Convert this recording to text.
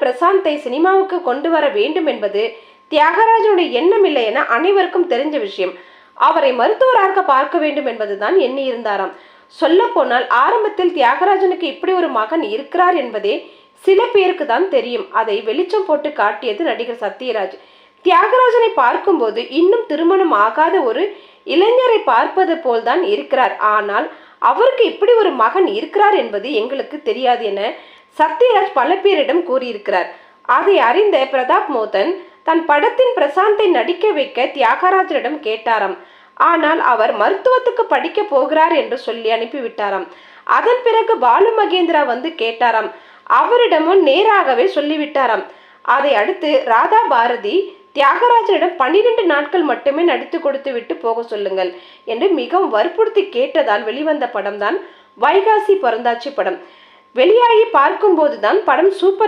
பிரசாந்தை சினிமாவுக்கு கொண்டு வர வேண்டும் என்பது தியாகராஜனுடைய எண்ணம் இல்லை என அனைவருக்கும் தெரிஞ்ச விஷயம். அவரை மருத்துவராக பார்க்க வேண்டும் என்பதுதான் எண்ணி இருந்தாராம். சொல்ல போனால் ஆரம்பத்தில் தியாகராஜனுக்கு இப்படி ஒரு மகன் இருக்கிறார் என்பதே சில பேருக்கு தான் தெரியும். அதை வெளிச்சம் போட்டு காட்டியது நடிகர் சத்யராஜ். தியாகராஜனை பார்க்கும்போது இன்னும் திருமணம் ஆகாத ஒரு இளைஞரை பார்ப்பது போல்தான் இருக்கிறார். ஆனால் அவருக்கு இப்படி ஒரு மகன் இருக்கிறார் என்பது எங்களுக்கு தெரியாது என சத்யராஜ் பல பேரிடம் கூறியிருக்கிறார். அதை அறிந்த பிரதாப் மோதன் தன் படத்தின் பிரசாந்தை நடிக்க வைக்க தியாகராஜனிடம் கேட்டாராம். ஆனால் அவர் மருத்துவத்துக்கு படிக்க போகிறார் என்று சொல்லி அனுப்பிவிட்டாராம். அதன் பிறகு பாலு மகேந்திரா வந்து கேட்டாராம். அவரிடமும் நேராகவே சொல்லிவிட்டாராம். அதை அடுத்து ராதா பாரதி தியாகராஜனிடம் 12 நாட்கள் மட்டுமே நடித்து கொடுத்து விட்டு போக சொல்லுங்கள் என்று மிகவும் வற்புறுத்தி கேட்டதால் வெளிவந்த படம் தான் வைகாசி பிறந்தாச்சி படம். வெளியாகி பார்க்கும்போதுதான் படம் சூப்பர்